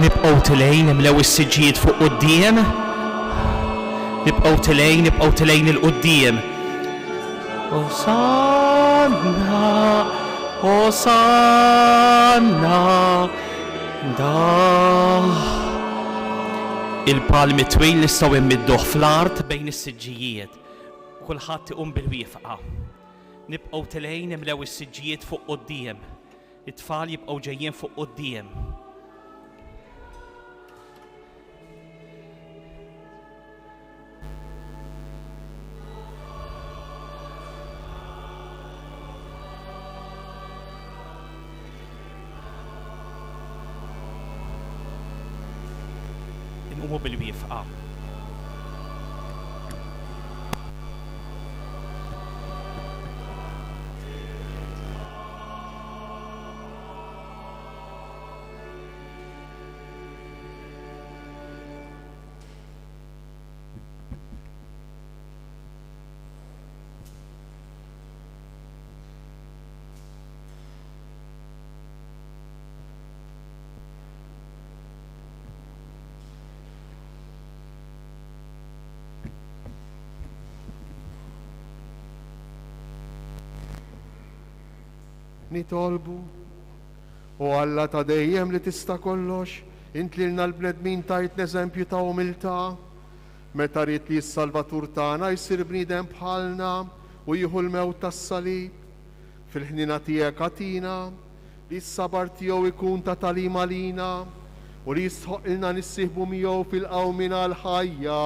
nibqgħu tilejn imlew is-siġġijiet fuq quddiem. Nibqgħu tilejn il-quddiem. Osanna, Osanna, da. Il-palmi twil nistgħu immidduh fl-art bejn is-siġġijiet. Kulħadd iqum bil-wieqfa. Nibqgħu tilejn imlew is-siġġijiet fuq quddiem. It-tfal jibqgħu ġejjin fuq quddiem. Inqumu bil-wieqfa. Nitolbu u Alla ta' dejjem li tista' kollox, int lilna l-bnedmin tajt eżempju ta' umiltà, meta rid li s-Salvatur tagħna jsir bniedem bħalna u jieħu l-mewt tas-salib. Fil-ħnina tiegħek għatina li s-sabar tiegħu ikun ta' tagħlim għalina u li jistħoqilna nissieħbu miegħu fil-qawmina l-ħajja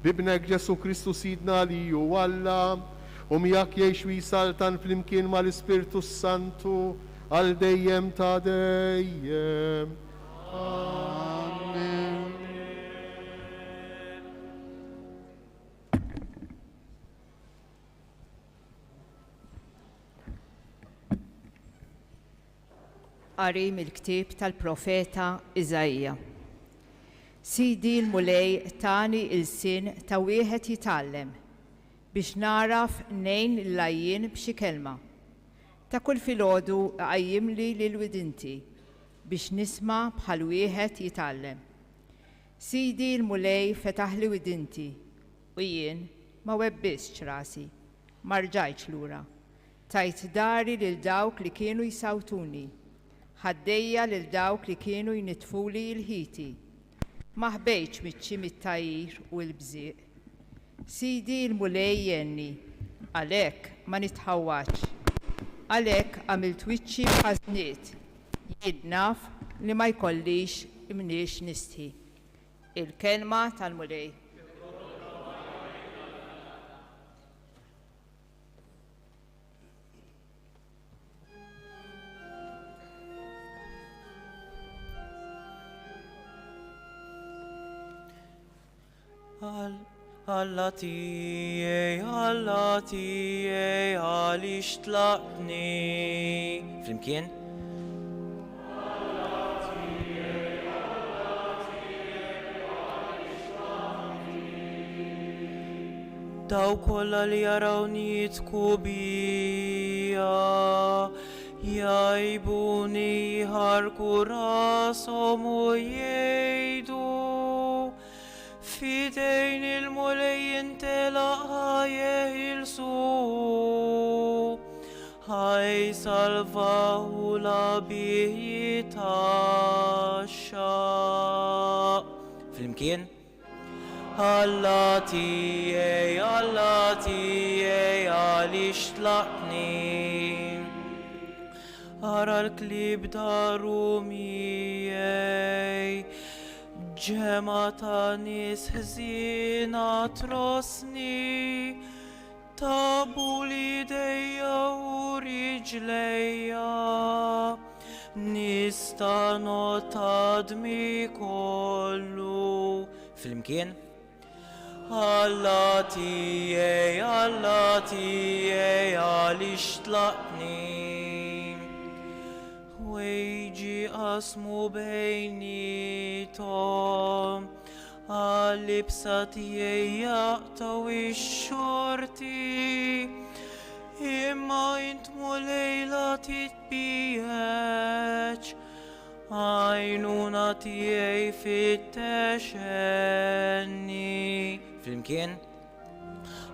bibnek Ġesu Kristu Sidna li hu Alla u miegħek jgħix u jisaltan flimkien mal-Ispirtu Santu għal dejjem ta' dejjem. Amen. Qari mill-ktieb tal-profeta Iżajja. Sidi l-mulej tani il-sin ta' wieħed jitgħallem biex naraf nejn l-lajjin b'xi kelma. Ta' kull filgħodu qajjimli lil-widinti biex nisma' bħal wieħed jitgħallem. Sidi l-mulej fetaħ li widinti u jien ma webbisx rasi, ma rġajtx lura. Tajt dari lil dawk li kienu jsawtuni, ħaddejja lil dawk li kienu jnitfuli l-ħiti. Ma ħbejtx miċċi mit-tajjir u l-bżieq. Sidi l-mulej jenni, għalhekk ma nitħawwaċ. Għalhekk għamilt wiċċi b'ħażniet, jien naf li ma jkollix imniex nistħi. Il-kelma tal-mulej. Alla tiegħi għaliex tlaqtni. Flimkien? Daw kollha li jarawni jitku bija, jgħajbuni jħarku rashom u jgħidu fidejn il-mulej jintelaq ħajjeħilsu, ħaj salvahu la bih jitaxxa. Flimkien? Alla tiegħi għaliex tlaqtni. Ara l-klib daru miegħi, ġema ta' nies ħżiena trosni, tabu l-idejja u riġlejja, nista' notadmi kollu. Flimkien? Alla tiegħi għaliex tlaqtni. Wejġi qasmu bejnietom, għal-libsa tiegħi jaqtaw ix-xorti, imma int mulejla titbieħeġ għajnuna tiegħi fit-texenni. Flimkien.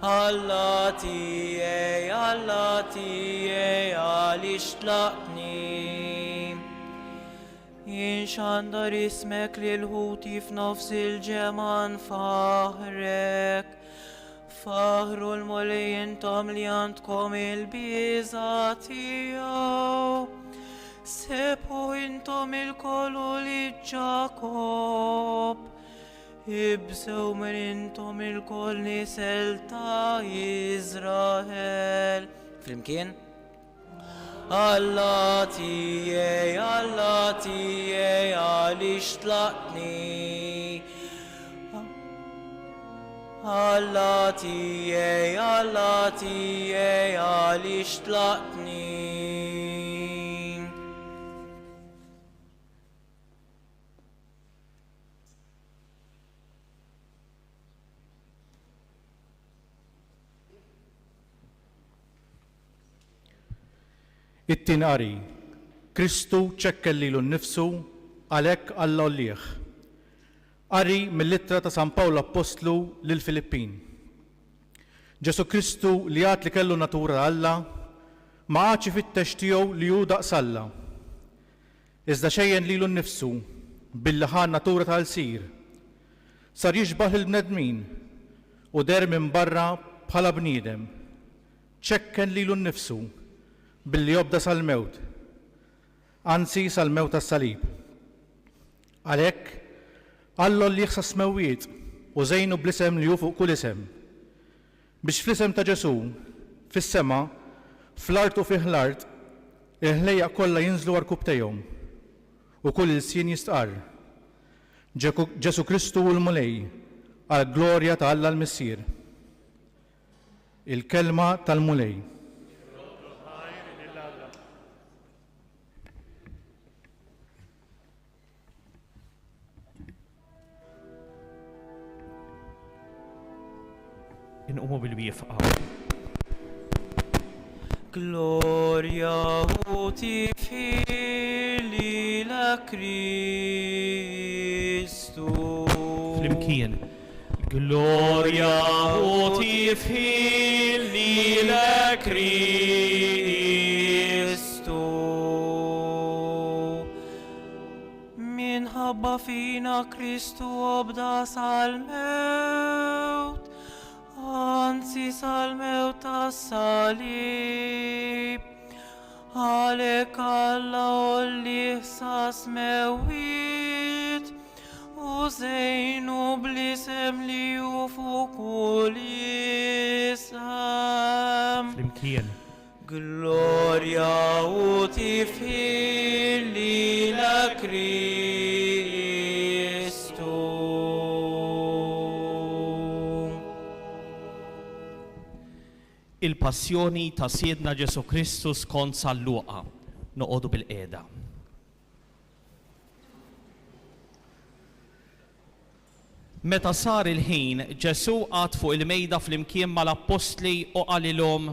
Alla tiegħi għaliex tlaqtni. Jinxandar ismek li l-ħuti f'nofs il-ġeman faħrek. Faħru l-molejn tom li għandkom il-biża tiegħu. Sepu intom il-kollu li Ġakob. Ibsew minn intom il-koll nisel ta' Izrael. Flimkien. Alla tiegħi għaliex tlaqtni. Alla tiegħi għaliex tlaqtni. It-tinqari, Kristu ċekkellilu nnifsu għalhekk Alla llieħ. Qari mill-littra ta' San Pawlu Apostlu lil Filippin. Ġesu Kristu li għad li kellu natura Alla ma għadx ifittex tiegħu li hu daqs Alla. Iżda xejjen lilu nnifsu billi ħa natura tal-sir. Sar jixbaħ il-bnedmin u der minn barra bħala bniedem. Ċekken lilu nnifsu billi jobda sal-mewt, anzi sal-mewt tas-salib. Għalhekk Alla li jħsas mewwiet u żejnu bl-isem li hu fuq kull isem. Biex fl-isem ta' Ġesu, fis-sema, fl-art u fih l-art, il-ħlejjaq kollha jinżlu għarkub tejhom u kull il-sien jistqar. Ġesu Kristu u l-mulej għal glorja ta' Alla l-Missier. Il-kelma tal-mulej. Inqumu bil-wieqfa. Gloria uti fili la Kristu. Flimkien. Gloria uti fili la Kristu. Minħabba fina Kristu obda sal-mewt, anzi sal-mewt tas-salib. Għalhekk Alla li ħsas mewwiet u żejnu bl-isem li hu fuq kull isem. Flimkien. Gloria uti fili la Kristu. Il-passjoni ta' Siedna Ġesu Kristu skont San-Luqa. Noqogħdu bil-qiegħda. Meta sar il-ħin, Ġesu għad fuq il-mejda flimkien mal-Apostli u qalilhom: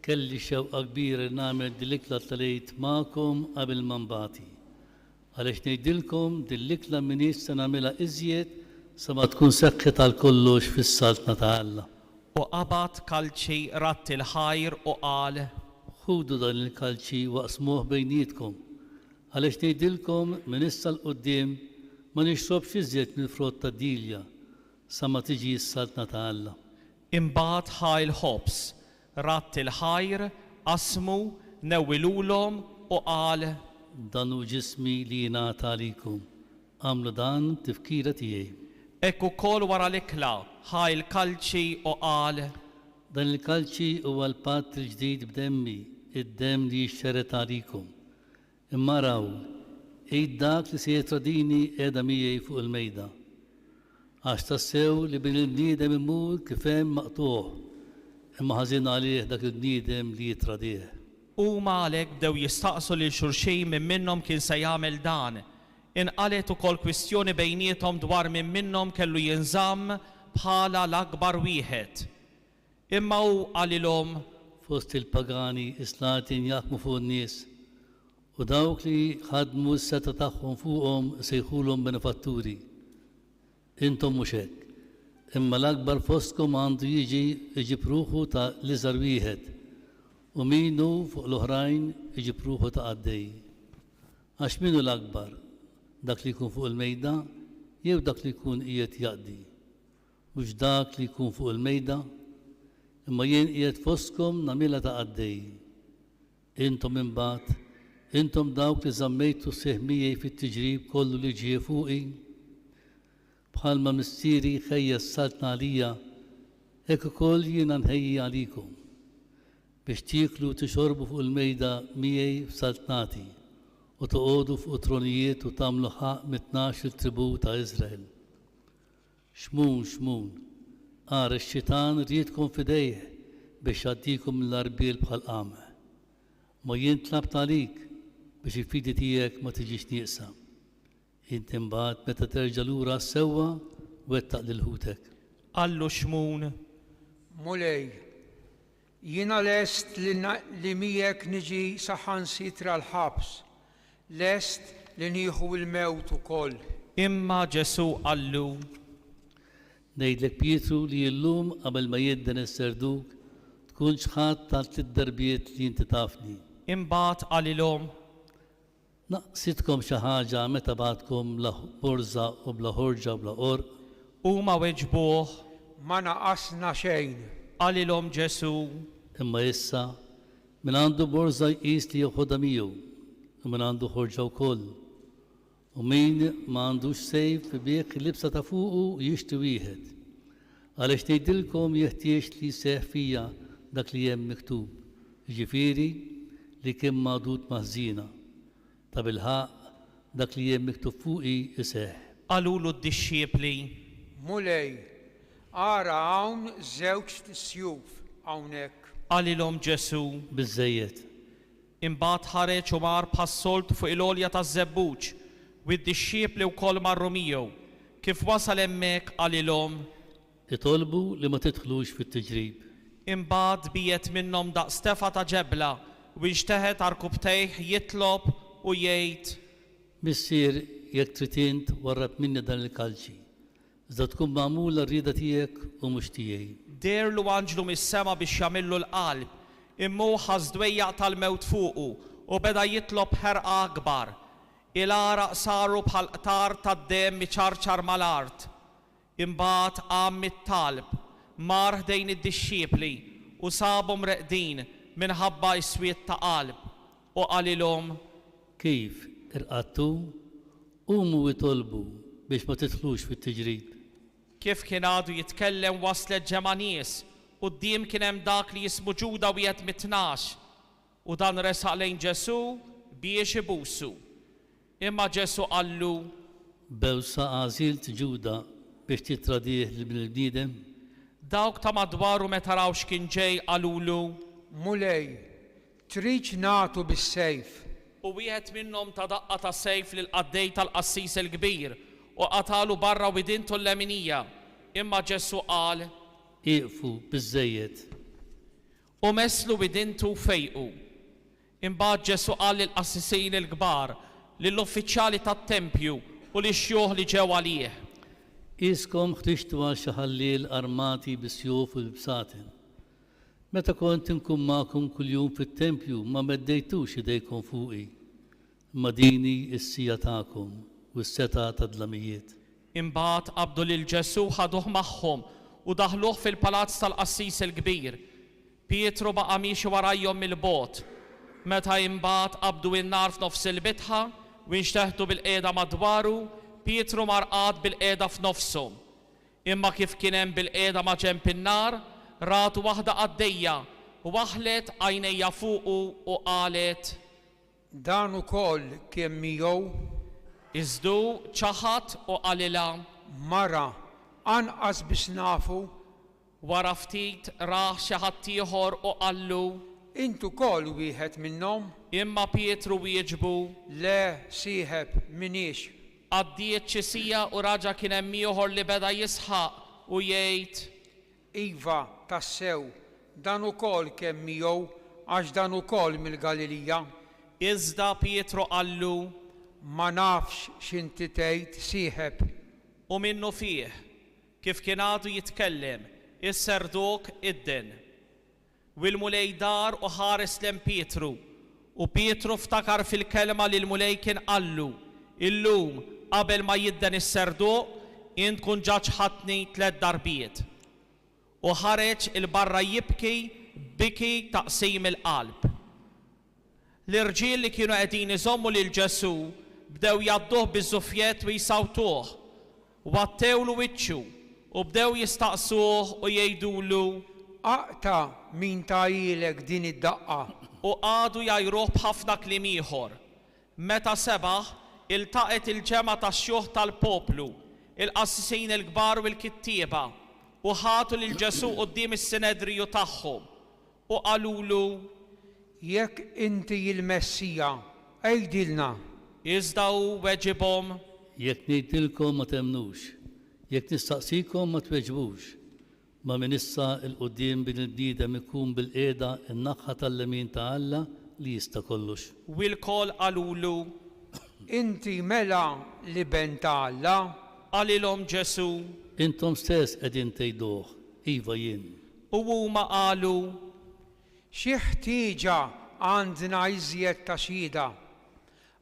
kelli xewqa kbira nagħmel dil-ikla tal-għid magħkom qabel ma nbagħti. Għaliex ngħidilkom dil-ikla m'iniex se nagħmilha iżjed sa ma tkun seħħet għal kollox fis-saltna ta' Alla. U qabad kalċi ratt il-ħajr u qal: Ħudu dan il-kalċi waqsmuh bejnietkom. Għaliex ngħidilkom minn issa l-qudiem ma nixrobx iżjed mill-frott ta' dilja sa ma tiġi s-saltna ta' Alla. Imbagħad ħa il-ħobs, ratt il-ħajr, qasmu, newwilulhom u qal: Dan hu ġismi li jingħata għalikom. Għamlu dan tifkira tiegħi. Hekk ukoll wara l-ikla ħa il-kalċi u qal: Dan il-kalċi huwa l-patt il-ġdid b'demmi, id-demm li jixxeret għalikom. Imma raw, id dak li se jitradini qiegħda miegħi fuq il-mejda. Għax tassew li bin il-bniedem imur kif hemm maqtuh, imma ħażin għalih dak il-bniedem li jitradih. Huma għalhekk bdew jistaqsu lil xulxejn minn minnhom kien se jagħmel dan. Inqalet ukoll kwistjoni bejniethom dwar minn minnhom kellu jinżamm bħala l-akbar wieħed. Imma hu qalilhom: Fost il-pagani islatin jaħkmu fuq n-nies u U dawk li ħadmu s-seta tagħhom fuqhom sejħulhom benefatturi. Intom mhux hekk. Imma l-akbar fostkom għandu jiġi pruħu ta' l-iżgħar wieħed u minu fuq l-oħrajn jiġi pruħu ta' għaddej. Għax minu l-akbar, dak li jkun fuq il-mejda jew dak li jkun qiegħed jaqdi. Mhux dak li jkun fuq il-mejda, imma jien qiegħed fostkom nagħmilha ta' għaddej. Intom imbagħad, intom dawk li żammejtu seħmijej fit-tiġrib kollu li ġie fuqi, bħalma missieri ħejjes saltna għalija, hekk ukoll jiena nħejji għalikom biex tieklu u tixorbu fuq il-mejda miegħi f'saltnati u toqgħodu fuq tronijiet u tagħmlu ħaq mit-12 tribu ta' Iżrael. Xmun, ara x-xitan riedkom f'idejh biex jgħaddikom l-arbiel bħal qameh. Ma jien tlabt għalik biex il-fidi tiegħek ma tiġix nieqsa. Inti mbagħad meta terġa' lura sewwa wettaq lil ħutek. Allu xmun. Mulej, jiena lest li miegħek niġi saħansitra l-ħabs, lest li nieħu l-mewt ukoll. Imma Ġesu qallu. Ngħidlek Pietru li llum qabel ma jedden is-serduk tkun xħadd ta' 3 darbiet li inti tafni. Imbagħad qalilhom. Naqsitkom xi ħaġa meta bagħtkom bla borża u bla ħorġa u bla qorq. Huma weġbuh. Ma naqasna xejn. Qalilhom Ġesu. Imma issa min għandu borża jqis li jieħodha miegħu u min għandu ħorġa wkoll. U min ma għandux sejf bih il-libsa ta' fuqu jixtri wieħed. Għaliex ngħidilkom jeħtieġ li jseħħ fija dak li hemm miktub. Jiġifieri li kien magħdud maħżina. Ta' bilħaq dak li hemm miktub fuqi iseħħ. Qalulu d-dixxiepli. Mulej, ara hawn żewġ sjuf hawnhekk. Qalilhom Ġesu. Biżżejjed. Imbagħad ħareġ u mar bħas-solt fuq il-għolja taż-żebbuġ u d-dixxiepli wkoll marru miegħu. Kif wasal hemmhekk qalilhom. Itolbu li ma tidħlux fit-tiġrib. Imbagħad biet minnhom daqs tefa ta' ġebla u nxteħed arkubtejh jitlob u jgħid. Missier jekk trid int warrab minni dan il-kalċi. Iżda tkun magħmula r-rieda tiegħek u mhux tiegħi. Dierlu anġlu mis-sema biex jagħmillu l-qalb. Immu ħaż dwejjaq tal-mewt fuqu u beda jitlob ħerqa akbar. Il-għaraq saru bħal qtar tad-demm miċarċar mal-art. Imbagħad qam mit-talb, mar ħdejn id-dixxiepli u sabhom reqdin minħabba iswiet ta' qalb u qalilhom. Kif irqattu qumu jitolbu biex ma tidħlux fit-tiġrib. Kif kien għadu jitkellem waslet ġema nies quddiem kien hemm dak li jismu Ġuda wieħed mit-12 u dan resaq lejn Ġesu biex ibusu. Imma Ġesu qallu. Bewsa għażilt Ġuda biex titradih lill-bniedem. Dawk ta' madwaru meta raw x'kien ġej qalulu. Mulej, trid nagħtu bis-sejf. U wieħed minnhom ta' daqqa ta' sejf lil qaddej tal-qassis il-kbir u qatalu barra widintu l-leminija. Imma Ġesu qal. Iqfu biżżejjed. U messlu widintu fejqu. Imbagħad Ġesu qal lill-qassisin il-kbar, lill-uffiċjali tat-tempju u lix-xjuħ li ġew għalih. Iskom ħtixtu għal xi ħalliel armati bis-sjuf u l-bsaten. Meta kont inkun magħkom kuljum fit-tempju ma meddejtux idejkom fuqi. Ma dini s-sija tagħkom u s-seta ta' dlamijiet. Imbagħad qabdu lil Ġesu ħaduh magħhom u daħluh fil-palazz tal-qassis il-kbir. Pietru baqa' miexi warajhom mill-bogħod. Meta imbagħad qabdu n-nar f'nofs il-bitħa u nxteħtu bil-qiegħda madwaru, Pietru marqad bil-qiegħda f'nofshom. Imma kif kien hemm bil-qiegħda ma' ġenb in-nar, ratu waħda għaddejja u waħlet għajnejja fuqu u qalet. Dan ukoll kien miegħu. Iżdu ċaħat u qalilha. Mara, anqas biex nafu. Wara ftit raħ xi ħadd ieħor u qallu. Intu ukoll wieħed minnhom. Imma Pietru wieġbu. Le sieħeb minix. Għaddiet xi sija u raġa kien hemm ieħor li beda jisħaq u jgħid. Iva, tassew, dan ukoll kemm miegħu għax dan ukoll mill-Galilija. Iżda Pietru qallu ma nafx x'inti tgħid sieħeb. u minnu fih kif kien għadu jitkellem is-serdok idden. U l-mulej dar u ħares lem Pietru u Pietru ftakar fil-kelma li l-mulej kien qallu illum qabel ma jidden is-serdok int kun ġaġħatni 3 darbiet. U ħareġ il-barra jibki biki taqsim il-qalb. L-irġiel li kienu qegħdin iżommu lil Ġesu bdew jadduh biż-żufjet u jsawtuh u għattewlu wiċċu u bdew jistaqsuh u jgħidulu Aqta min tajilek din id-daqqa. u għadu jajruh b'ħafna kliem ieħor. Meta sebaħ iltaqet il-ġema tax-xjuħ tal-poplu, il-qassisin il-kbar u l-kittieba u ħatu lil Ġesu quddiem is-sinedriju tagħhom u qalulu Jekk inti il-Messija, għejdilna. iżda hu weġibhom Jekk ngħidilkom ma temnux, jekk nistaqsikom ma tweġbux, ma minn issa il-qudiem bin il-bniedem ikun bil-qiegħda in-naħħa tal-lemin ta' Alla li jista' kollox. u l-kol qalulu Inti mela li ben ta' Alla, qalilhom Ġesu Intom stess qegħdin tgħiduh, iva jien. u huma qalu xi ħtieġa għandna iżjed ta' xhieda,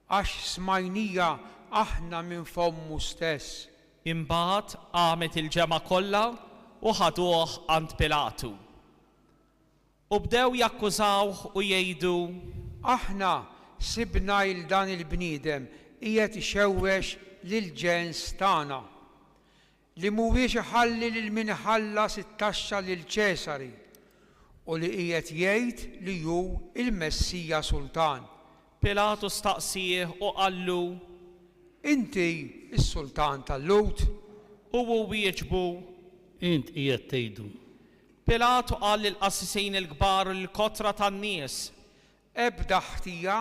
għax smajnija aħna minn fommu stess. imbagħad qamet il-ġema kollha u ħaduh għand Pilatu. U bdew jakkużawh u jgħidu Aħna sibna il dan il-bniedem qiegħed ixewwex lil-ġens tagħna li mhuwiex iħalli lil min ħallas it-taxxa lil Ċesari u li qiegħed jgħid li hu il-Messija Sultan. Pilatu staqsih u qallu Inti is-Sultan tal-Lut? u hu wieġbu. Int qiegħed tgħidu. Pilatu qal lill-qassisin il-kbar u l-kotra tan-nies Ebda ħtija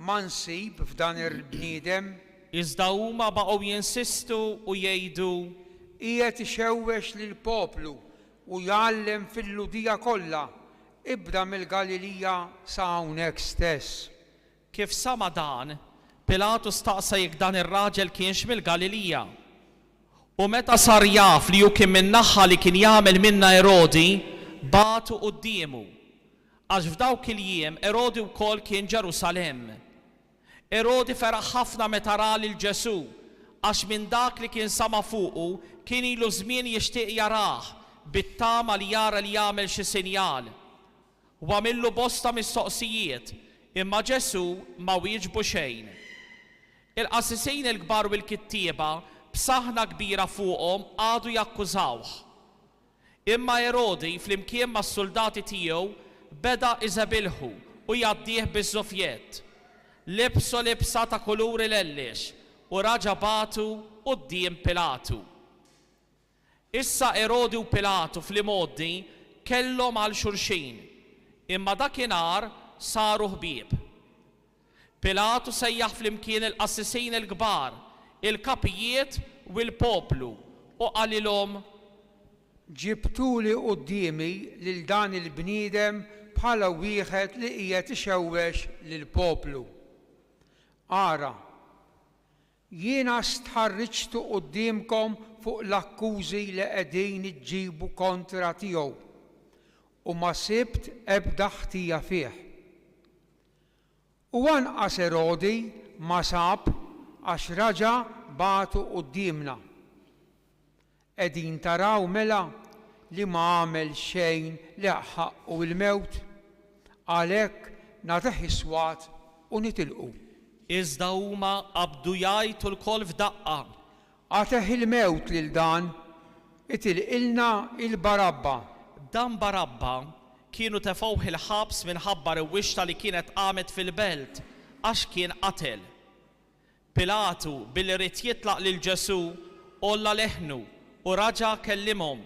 ma nsib f'dan il-bniedem iżda huma baqgħu jinsistu u jgħidu qiegħed ixewwex lill-poplu u jgħallem fil-ludija kollha ibda mill-Galilija sa hawnhekk stess. kif sama dan, Pilatu staqsa jekk dan ir-raġel kienx mill-Galilija. U meta sar jaf li hu kien min-naħa li kien jagħmel minna Erodi, batu quddiemu. Għax f'dawk il-jiem Erodi wkoll kien Ġerusalemm. Erodi feraħ ħafna meta ra lil Ġesu, għax minn dak li kien sama fuqu kien ilu żmien jixtieq jarah bit-tama li jara li jagħmel xi sinjal. U għamillu bosta mistoqsijiet, imma Ġesu ma wieġbu xejn. Il-qassisin il-kbar u l-kittieba b'saħna kbira fuqhom għadu jakkużawh. Imma Erodi flimkien mas-soldati tiegħu beda iżebilħu u jgħaddih biż-żufjett. Libsu libsa ta' kuluri l-ellix u raġa batu quddiem Pilatu. Issa Erodi u Pilatu fl-imoddi kellhom għal xulxin, imma dakinhar saru ħbieb. Pilatu sejjaħ flimkien il-qassisin il-kbar, il-kapijiet u l-poplu u qalilhom Ġibtuli quddiemi lil dan il-bniedem bħala wieħed li qiegħed ixewwex lill-poplu. Ara, jiena stħarriġtu quddiemkom fuq l-akkużi li qegħdin iġġibu kontra tiegħu u ma sibt ebda ħtija fih. U anqas Erodi ma sab għax raġa batu quddiemna. Qegħdin taraw mela li ma għamel xejn li ħaqqu il-mewt, għalhekk nagħtih iswat u nitilqu. iżda huma qabdu jgħidu l-kol f'daqqa. Għatih il-mewt lil dan, itilqilna il-Barabba. Dan Barabba kienu tefgħuh il-ħabs minħabba r-wixta li kienet qamet fil-belt għax kien qatel. Pilatu billi rid jitlaq lil Ġesu olla leħnu u raġa kellimhom.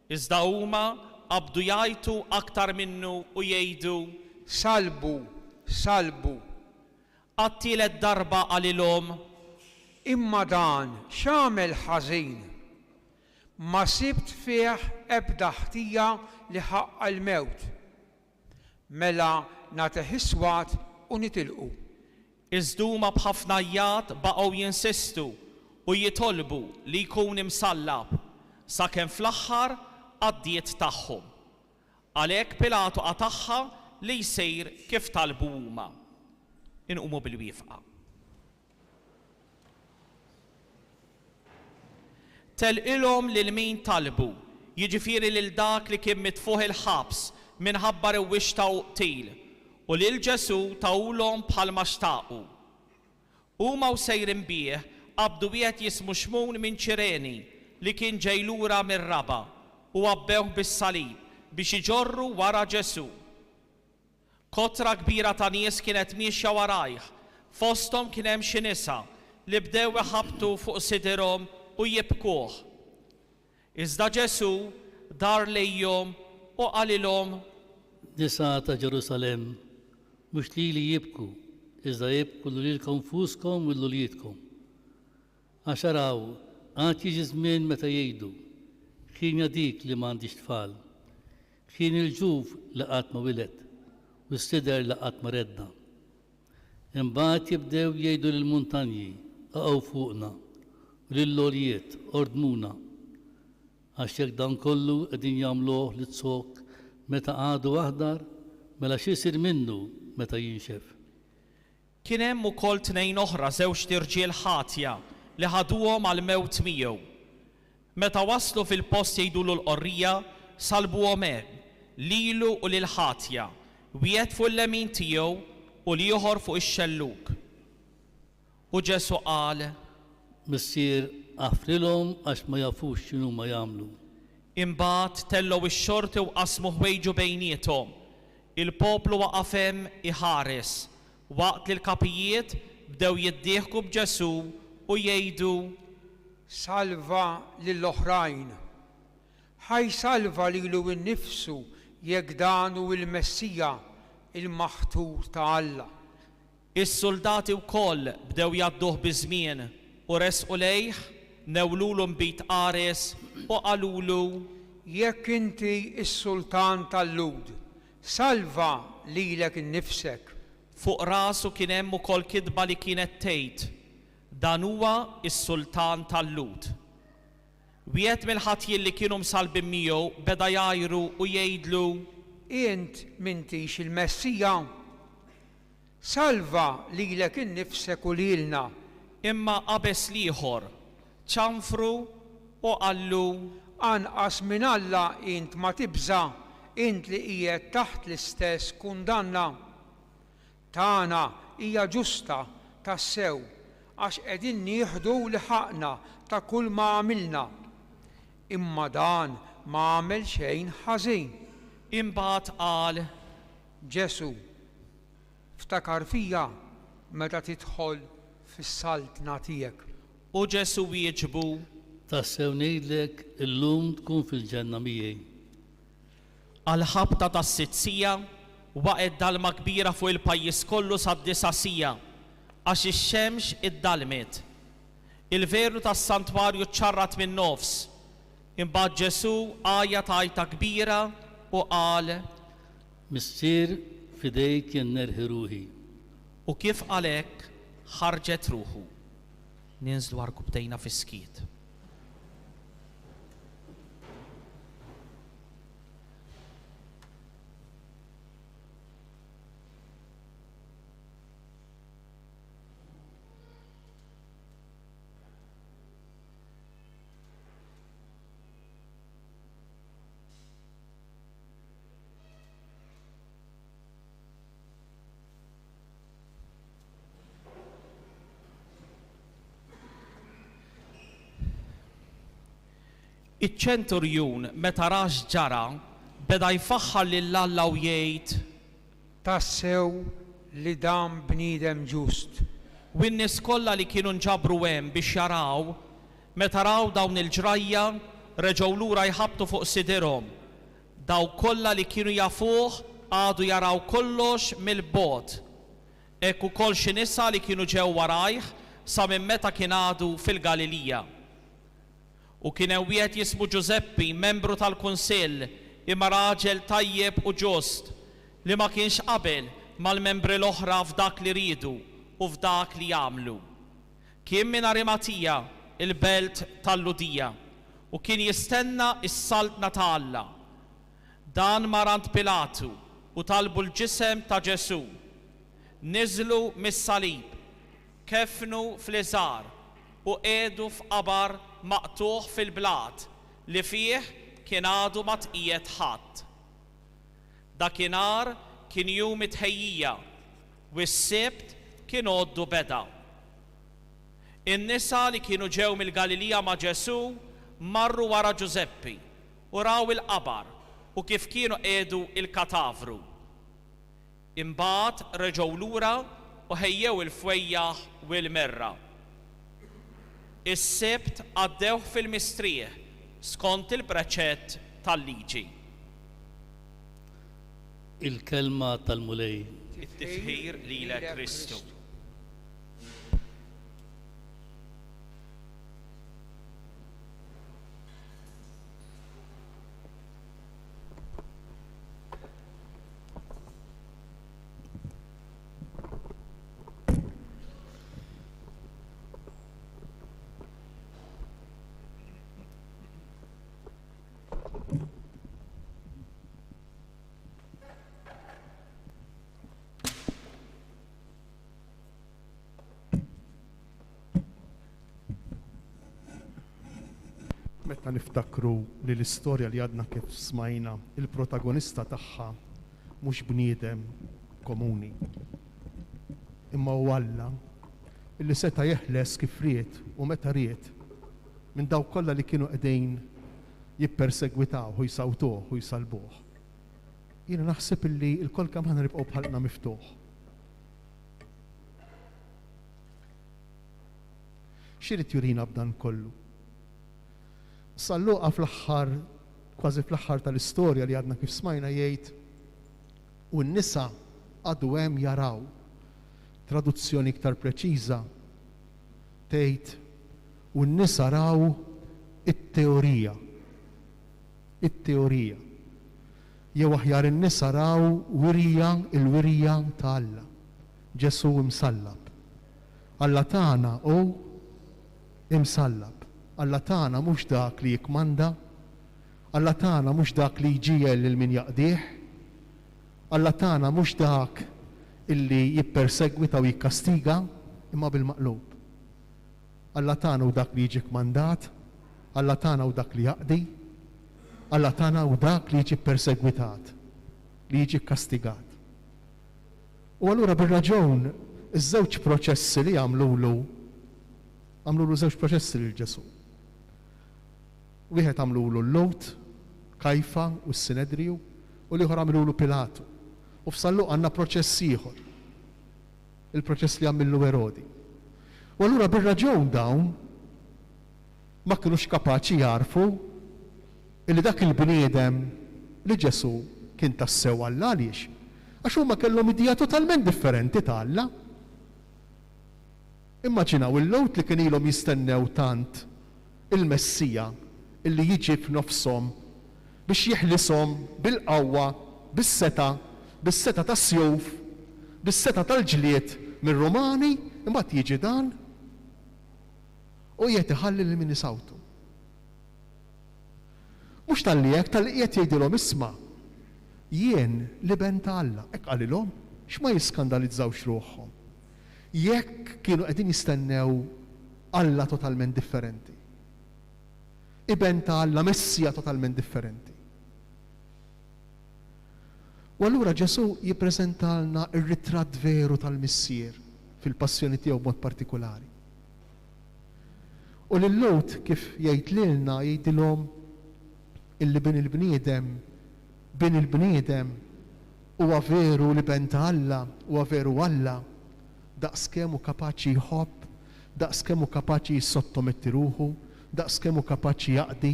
Iżda huma qabdu jgħidu aktar minnu u jgħidu Salbu, salbu. għat-tielet darba qalilhom Imma dan x'għamel ħażin? Ma sibt fih ebda ħtija li ħaqqa l-mewt. Mela nagħtih iswat u nitilqu. Iżduma b'ħafna jgħat baqgħu jinsistu u jitolbu li jkun imsallab sakemm fl-aħħar għaddiet tagħhom. Għalhekk Pilatu qataħħa li jsir kif talbu huma. Inqumu bil-wifqa. Telqilhom lil min talbu, jiġifieri lil dak li kien mitfuħ il-ħabs minħabba rewwix ta' qtil, u lil Ġesu tawlhom bħalma xtaqu. Huma u sejrin bih qabdu wieħed jismu Xmun minn Ċireni li kien ġej lura mir-raba u għabbewh bis-salib biex iġorru wara Ġesu. Kotra kbira ta' nies kienet miexja warajh, fosthom kien hemm xi nisa li bdew iħabbtu fuq sidrhom u jibkuh. Iżda Ġesu dar lejhom u qalilhom: Nisa ta' Ġerusalem, mhux li jibku, iżda jibku lilkom fuskom u l-uliedkom. Għax araw, għad jiġi żmien meta jgħidu, kien dik li m'għandix tfal, kien il-ġuf li qatt ma wilet, u s-sider li qatt ma redda. Imbagħad jibdew jgħidu lill-muntanji, aqgħu fuqna, u lill-lorjiet, ordmuna. Għax jekk dan kollu qegħdin jagħmluh li tsok meta għadu aħdar, mela x'isir minnu meta jinxef. Kien hemm ukoll tnejn oħra żewġ tirġiel ħatja li ħaduhom għal mewt miegħu. Meta waslu fil-post jgħidulu l-qorrija, salbuhom hemm, lilu u lil ħatja, wieħed fuq l-lemin tiegħu u l-ieħor fuq ix-xelluk. U Ġesu qal: Missier għafrilhom għax ma jafux x'inhu ma jagħmlu. Imbagħad tellgħu ix-xorti u qasmu ħwejġu bejniethom. Il-poplu waqaf hemm iħares, waqt li l-kapijiet bdew jiddieħku b'Ġesu u jgħidu: Salva lill-oħrajn. Ħaj salva lilu nnifsu jekk dan hu l-Messija, il-maħtur ta' Alla. Is-soldati wkoll bdew jgħadduh biżmien u resqu lejh, newlulu mbit qares u qalulu: Jekk inti s-sultan tal-lud, salva lilek innifsek. Fuq rasu kien hemm ukoll kitba li kienet tgħid: Dan huwa s-sultan tal-lud. Wieħed mill-ħatjien li kienu msalbin miegħu beda jgħajru u jgħidlu: Int m'intix il-Messija. Salva lilek innifsek u lilna. Imma qabes l-ieħor, ċanfru u qallu: Anqas minn Alla int ma tibża, int li qiegħed taħt l-istess kundanna. Tagħna hija ġusta tassew għax qegħdin nieħdu li ħaqna ta' kull ma għamilna. Imma dan ma għamel xejn ħażin. Imbagħad qal: Ġesu, ftakar fija meta tidħol fis-saltna tiegħek. U Ġesu wieġbu: Tassew ngħidlek illum tkun fil-ġenna miegħi. Għal-ħabta tas-sitzija waqgħet dalma kbira fuq il-pajjiż kollu sad-disa' sija għax ix-xemx iddalmet. Il-veru tas-santwarju ċarrat min-nofs. Imbagħad Ġesu għajja tajta kbira u qal: Missier fidejk jien nerħi ruħi. U kif għalhekk ħarġet ruħu. Ninżlu għarkubtejna fis-skiet. Iċ-ċenturjun meta rax ġara beda jfaħħar lil Alla u jgħid: Tassew li dan bniedem ġust. U n-nies kollha li kienu nġabru hemm biex jaraw, meta raw dawn il-ġrajja reġgħu lura jħabbtu fuq sidierhom. Daw kollha li kienu jafuh għadu jaraw kollox mill-bogħod. Hekk ukoll xi nisa li kienu ġew warajh sa minn meta kien għadu fil-Galilija. U kien hemm wieħed jismu Ġuseppi, membru tal-Kunsill, imma raġel tajjeb u ġust li ma kienx qabel mal-membri l-oħra f'dak li ridu u f'dak li jagħmlu. Kien minn Arimatija, il-belt tal-Ludija, u kien jistenna is-saltna ta' Alla. Dan marant Pilatu u talbu l-ġisem ta' Ġesu. Niżlu mis-salib, kefnu fl-iżar u qiegħdu f'qabar maqtuħ fil-blat li fih kien għadu ma tqiegħed ħadd. Dakinhar kien jum it-tħejjija u s-sibt kien għoddu beda. In-nisa li kienu ġew mill-Galilija ma' Ġesu marru wara Ġuseppi u raw il-qabar u kif kienu qiegħdu il-katavru. Imbagħad reġgħu lura u ħejjew il-fwejjaħ u l-mirra. Is-sibt għaddew fil-mistrieħ skont il-preċett tal-liġi. Il-kelma tal-mulej. It-tifħir lilek Kristu. Meta niftakru li l-istorja li għadna kif smajna, il-protagonista tagħha mhux bniedem komuni. Imma hu Alla illi seta' jeħles kif ried u meta ried minn dawk kollha li kienu qegħdin jippersegwitaw u jsawtuh u jsalbuh. Jiena naħseb illi l-kol kemm ħana nibqgħu bħalqna miftuħ. X'irid jurina b'dan kollu? Salluqa fl-aħħar, kważi fl-aħħar tal-istorja li għadna kif smajna jgħid u n-nisa għadu hemm jaraw. Traduzzjoni iktar preċiża tgħid u n-nisa raw it-teorija. It-teorija. Jew aħjar in-nisa raw il-wirja ta' Alla. Ġesu imsallab. Alla tagħna hu imsallab. Alla tagħna mhux dak li jikmanda, Alla tagħna mhux dak li jġiel lil min jaqdih, Alla tagħna mhux dak illi jippersegwita u jikkastiga, imma bil-maqlub. Alla tagħna hu dak li jiġi kmandat, Alla tagħna hu dak li jaqdi, Alla tagħna hu dak li jiġi persegwitat, li jiġi kastigat. U allura bir-raġun iż-żewġ proċessi li għamlulu żewġ proċessi lil Ġesu. Wieħed għamlulu l-Lot, Kajfa u s-Sinedriju, u l-ieħor għamlulu Pilatu. U f'Salluq għandna proċess ieħor, il-proċess li għamillu Erodi. U allura bir-raġun dawn ma kinux kapaċi jarfu illi dak il-bniedem li Ġesu kien tassew Alla għaliex, għax huma kellhom idea totalment differenti ta' Alla. Immaġinaw il-Lot li kien ilhom jistennew tant il-Messija illi jiġi f'nofshom biex jeħlishom bil-qawwa, bis-seta tas-sjuf, bis-seta tal-ġlied mir-Rumani, imbagħad jiġi dan u qiegħed iħalli lil min isawtu. Mhux tal-li hekk, tal-li qiegħed jgħidilhom isma' jien liben ta' Alla, hekk qalilhom x'ma jiskandalizzawx ruħhom. Jekk kienu qegħdin jistennew Alla totalment differenti. Iben ta' Alla Messija totalment differenti. U allura Ġesu jippreżentalna r-ritratt veru tal-Missier fil-passjoni tiegħu b'mod partikolari. U lil-Lot kif jgħid lilna jgħidilhom illi bin il-bniedem huwa veru li ben ta' Alla, huwa veru Alla, daqskemm hu kapaċi jħobb, daqskemm hu kapaċi jissottometti ruħu, daqskemm hu kapaċi jaqdi,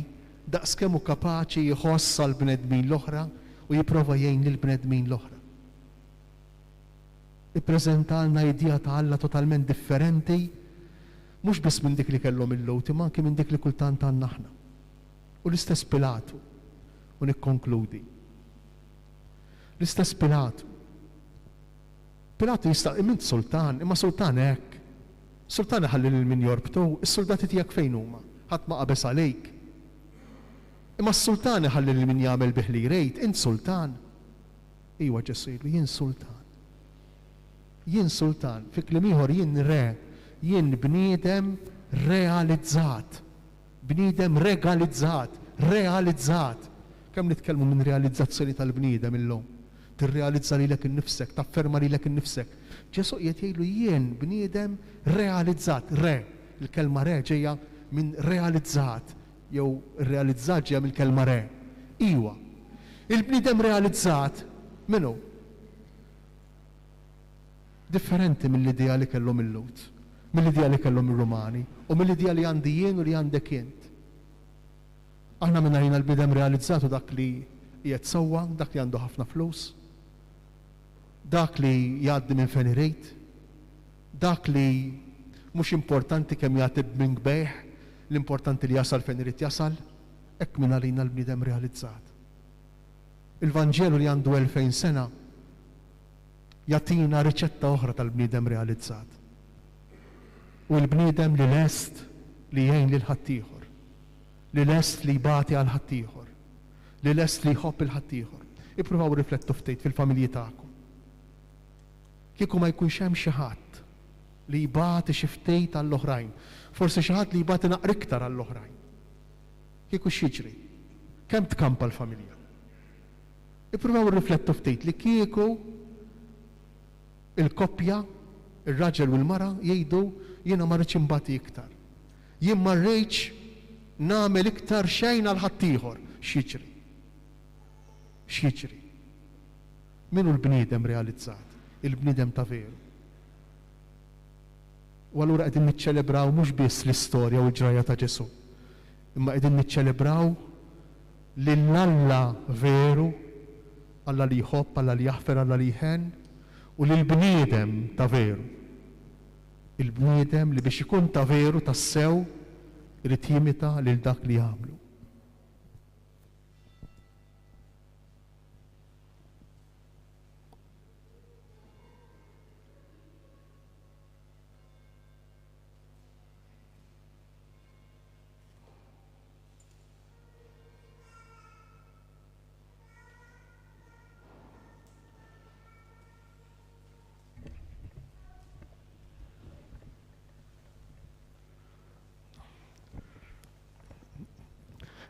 daqskemm hu kapaċi jħoss għall-bnedmin l-oħra u jipprova jgħin lill-bnedmin l-oħra. Ippreżentalna idea ta' Alla totalment differenti, mhux biss minn dik li kellhom il-Lot, imma anke minn dik li kultant għandna aħna. U l-istess Pilatu, u nikkonkludi. L-istess Pilatu. Pilatu jista' imint sultan, imma sultan hekk. Sultan ħalli lil min jorbtu, is-soldati tiegħek fejn huma? Ħadd ma qabeż għalejk. Imma s-sultan ħalli lil min jagħmel bih li jrejt, int sultan. Iwa Ġesu jgħidlu jien sultan. Jien sultan, fi kliem ieħor jien re, jien bniedem realizzat. Bniedem regalizzat, realizzat. Kemm nitkellmu minn realizzazzjoni tal-bniedem illum. Tirrealizza lilek innifsek, tafferma lilek innifsek. Ġesu qiegħed jgħidlu jien bniedem realizzat, re. Il-kelma re ġejja minn realizzat, jew realizzat ġejja mill-kelma re. Iwa. Il-bniedem realizzat minnu? Differenti mill-idea li kellhom il-Lut, mill-idea li kellhom ir-Rumani u mill-idea li għandi jien u li għandek int. Aħna minnajna l-bniedem realizzatu dak li qiegħed sewwa, dak li għandu ħafna flus, dak li jgħaddi minn fejn irid, dak li mhux importanti kemm jagħti minn kbejħ, l-importanti li jasal fejn irid jasal, hekk minn għalina l-bniedem realizzat. Il-Vanġelu li għandu 2000 sena jagħtina riċetta oħra tal-bniedem realizzat. U l-bniedem li lest li jgħin lil ħaddieħor, li lest li jbati għal ħaddieħor, li lest li jħobb il-ħaddieħor. Ippruvaw riflettu ftit fil-familji tagħkom. Kieku ma jkunx hemm xi ħadd li jbati xi ftit għall-oħrajn, forsi xi ħadd li jbati naqra iktar għall-oħrajn. Kieku x'jiġri? Kemm tkampa l-familja? Ippruvaw riflettu ftit li kieku il-koppja, ir-raġel u l-mara jgħidu jiena ma rridx imbagħti iktar. Jien ma rridx nagħmel iktar xejn għal ħaddieħor. X'jiġri? X'jiġri? Minu l-bniedem realizzat? Il-bniedem ta' veru. U allura qegħdin niċċelebraw mhux biss l-istorja u l-ġraja ta' Ġesu, imma qegħdin niċċelebraw lill-Alla veru, Alla li jħobb, Alla li jaħfer, Alla li jħen, u lill-bniedem ta' veru. Il-bniedem li biex ikun ta' veru tas-sew irid jimita lil dak li jagħmlu.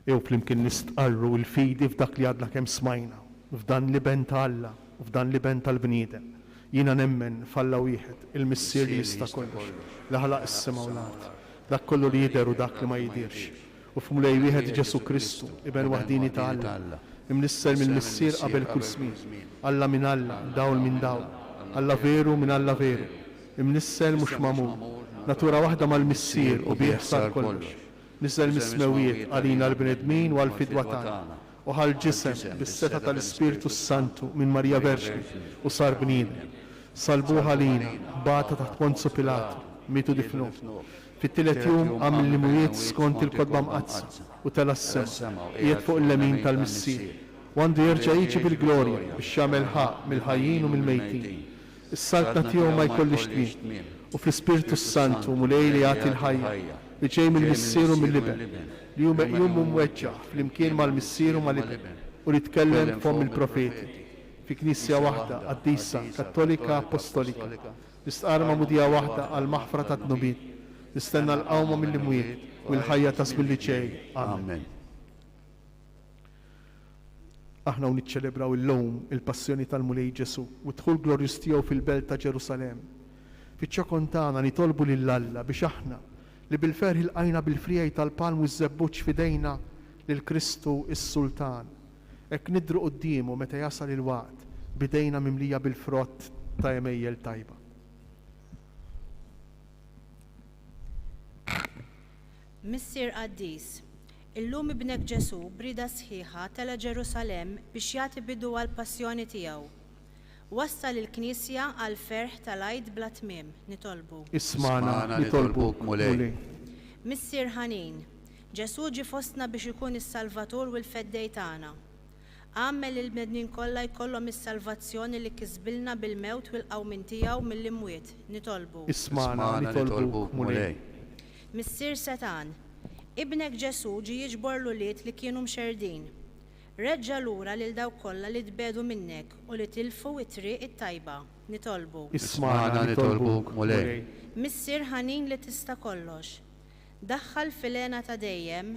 Jew flimkien nistqarru l-fidi f'dak li għadna kemm smajna, f'dan li ben ta' Alla, f'dan li ben tal-bniedem. Jiena nemmen f'Alla wieħed, il-Missier li jista' kollox, li ħalaq is-sema u l-art, dak kollu li jidher u dak li ma jidirx. U f'mulej wieħed Ġesu Kristu, ibn waħdini ta' Alla, imnisser mill-Missier qabel kull żmien, Alla minn Alla, dawl minn dawl, Alla veru minn Alla veru, imnisser mhux magħmul, natura waħda mal-Missier u bih sar kollox. Niżel mis-smewiet għalina l-bnedmin u għal-fidwa tagħna u ħal-ġisem bis-seta tal-Ispiritu Santu minn Marija Verġni u sar bniedem. Salbuha għalina bata taħt Ponzu Pilatu, mitu difnu. Fit-tielet jum għamil li mwiet skont il-kodba mqazza u tela s-sema qiegħed fuq il-lemin tal-Missier. U għandu jerġa' jiġi bil-glorja biex jagħmel ħaq mill-ħajjin u mill-mejtin. Is-saltna tiegħu ma jkollix tmiem u fl-Ispiritu Santu mulej li jagħti l-ħajja li ġej mill-Missier u mill-Liben, li hu meqjum u mweġġaħ flimkien mal-Missier u mal-Liben u li tkellem fom il-profeti fi knisja waħda qaddisa kattolika apostolika, nistqarma mudija waħda għal maħfra ta' tnubiet, nistenna l-qawma mill-imwiet u l-ħajja tasbil li ġej. Amen. Aħna u niċċelebraw il-lum il-passjoni tal-Mulej Ġesu u dħul glorjus tiegħu fil-belt ta' Ġerusalem. Fiċ-ċokontana nitolbu lill-Alla biex aħna li bil-ferħ il-qajna bil-frijaj tal-palm u z-zebbuċ fidejna lil-Kristu is-Sultan. Ek nidru qoddimu meta jasal il-waqt bidejna mimlija bil-frott ta' emejjel tajba. Missier Qaddis, illum ibnek Ġesu brida sħiħa tela Ġerusalem biex jagħti bidu għall-passjoni tiegħu. Wassal il-Knisja għal ferħ tal-Għid bla tmiem, nitolbu. Ismana nitolbu mulej. Missier Ħanin, Ġesu ġi fostna biex ikun is-Salvatur u l-feddej tagħna. Għammel il-mednin kollha jkollhom is-salvazzjoni li kisbilna bil-mewt u l-qawmin tiegħu mill-imwiet. Nitolbu. Ismana nitolbuk mulej. Missier Setan, ibnek Ġesu ġi jiġbor l-uliet li kienu mxerdin. Reġġa lura lil dawk kollha li tbedu minnek u li tilfu it-triq it-tajba. Nitolbu. Ismana nitolbuk mulej. Missier ħanin li tista' kollox. Daħħal filena ta' dejjem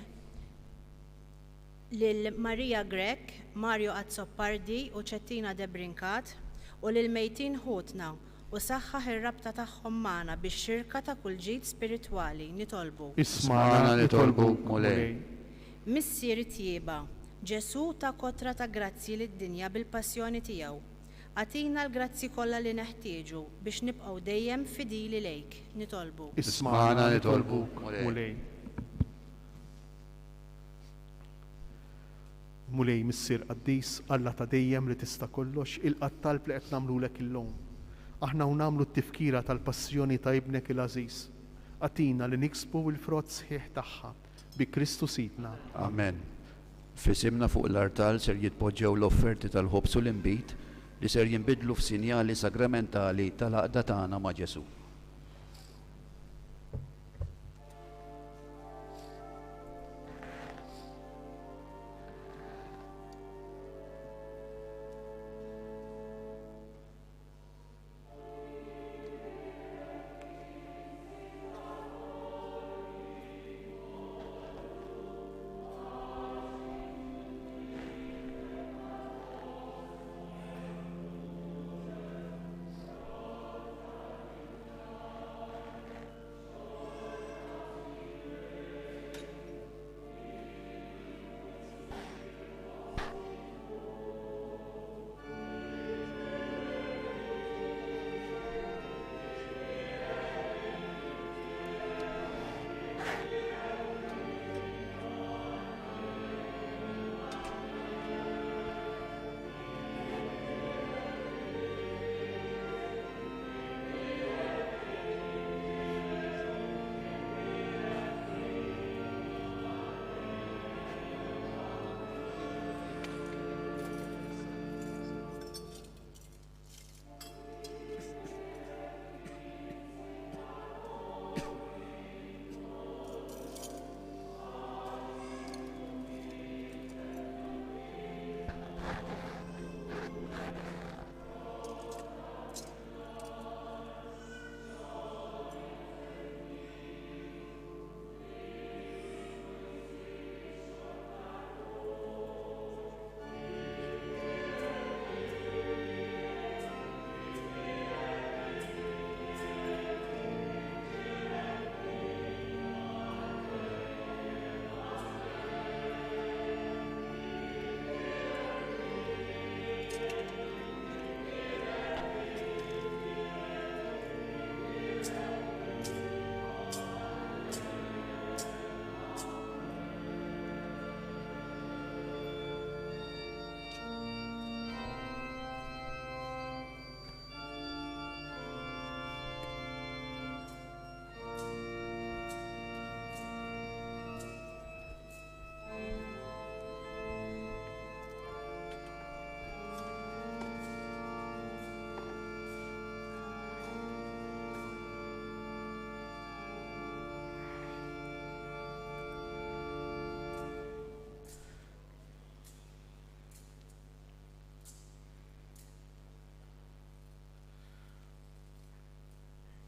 lil Marija Grek, Mario Azzoppardi u Ċettina Debrinkat u lil mejtin ħutna u saħħaħ ir-rabta tagħhom magħna bix-xirka ta' kull ġid spiritwali. Nitolbu. Ismana nitolbuk mulej. Missier Tjieba, Ġesu ta' kotra ta' grazzi lid-dinja bil-passjoni tiegħu. Għatina l-grazzi kollha li neħtieġu biex nibqgħu dejjem fidili lejk. Nitolbu. Ismana nitolbuk mulej. Mulej Missier Qaddis, Alla ta' dejjem li tista' kollox, il-qattalb li qed nagħmlulek illum. Aħna hu nagħmlu t-tifkira tal-passjoni ta' ibnek il-Aziz. Għatina li niksbu l-frott sħiħ tagħha bi Kristu Sidna. Amen. Fisimna fuq l-artal ser jitpoġġew l-offerti tal-ħobs u l-imbit li ser jinbidlu f'sinjali sagramentali tal-għaqda tagħna ma' Ġesu.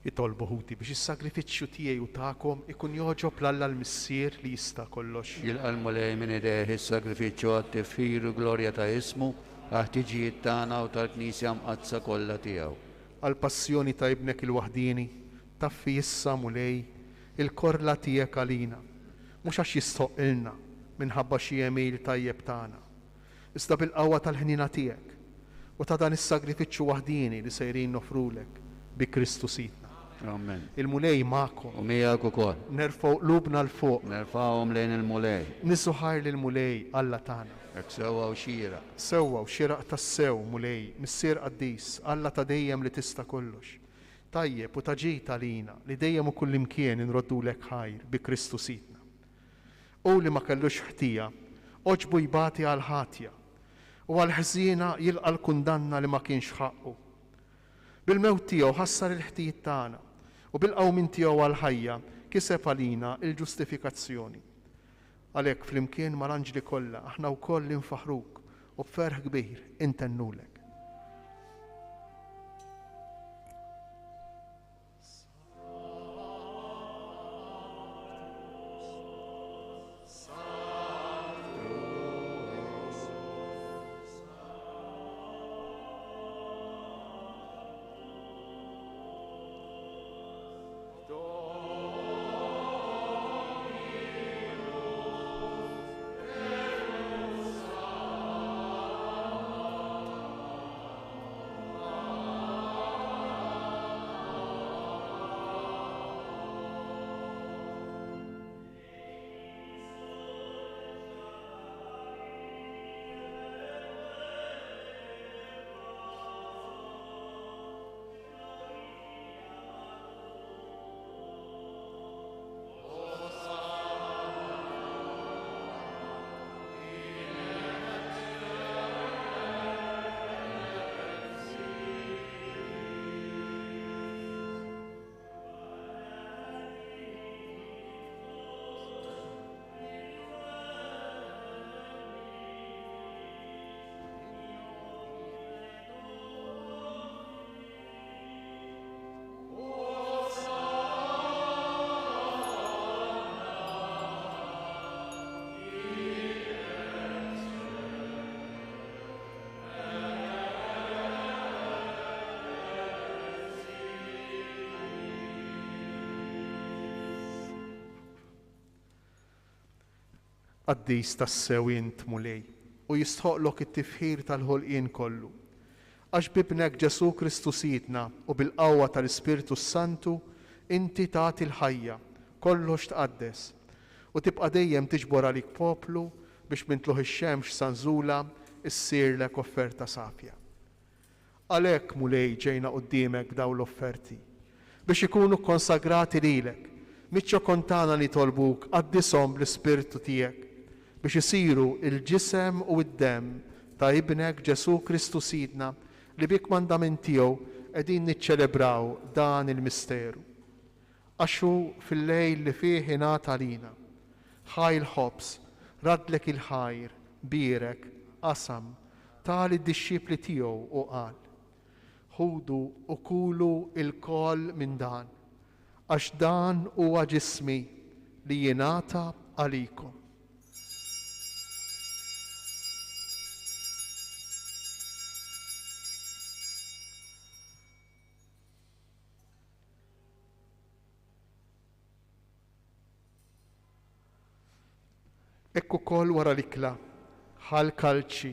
Jitolbu ħuti biex is-sagrifiċċju tiegħi u tagħkom ikun joġob l-Alla l-Missier li jista' kollox. Jilqal mulej minn idejh is-sagrifiċċju għat-tifħir u glorja ta' ismu għat-tiġijiet tagħna u tal-Knisja mqazza kollha tiegħu. Għall-passjoni ta' ibnek il-waħdini, taffi issa mulej il-korla tiegħek għalina, mhux għax jistoqilna minħabba xi emil tajjeb tagħna. Iżda bil-qawwa tal-ħnina tiegħek u ta' dan is-sagrifiċċju waħdini li sejrin nofrulek bi Kristu Sidna. Amen. Il-mulej ma'kom. U miegħek ukoll. Nerfgħu qlubna l fuq. Nerfgħuhom lejn il-mulej. Nisuħar lil-mulej Alla tagħna. Hekk sewwa u xira. Sewwa u xieraq tas-sew mulej, Missier Qaddis, Alla ta' dejjem li tista' kollox. Tajjeb u taġit għalina li dejjem u kull imkien inroddulek ħajr bi Kristu Sidna. U li ma kellux ħtija, oġbu jbati għal ħatja. u għal-ħżiena jilqa l-kundanna li ma kienx ħaqqu. Bil-mewt tiegħu ħassar il-ħtijiet tagħna u bil-qawmin tiegħu għal-ħajja kiseb għalina il-ġustifikazzjoni. Għalhekk flimkien mal-anġli kollha aħna wkoll infaħruk u b'ferħ kbir intennulek. Qaddis tassew int mulej u jistħoqlok it-tifħir tal-ħolqien kollu. Għax bibnek Ġesu Kristu sidna u bil-qawwa tal-Ispirtu Santu inti tagħti l-ħajja kollox tqaddes u tibqa' dejjem tiġbor għalik poplu biex mintluħ ix-xemx sanżula issirlek offerta safja. Għalhekk mulej ġejna quddiemek b'dawn l-offerti biex ikunu konsagrati lilek, miċċo kontana li tolbuk qaddishom bl-Ispirtu tiegħek biex isiru il-ġisem u d-dem ta' ibnek Ġesu Kristu sidna li bik mandament tiegħu qegħdin niċċelebraw dan il-misteru. Għaxu fil-lejl li fih ingħata lina, ħajl ħobs, radlek il-ħajr, birek, qasam, tali d-dixxipli tiegħu u qal: ħudu u kulu il-kol minn dan, għax dan huwa ġismi li jingħata għalikom. Ekku kol wara l-ikla, ħal kalċi,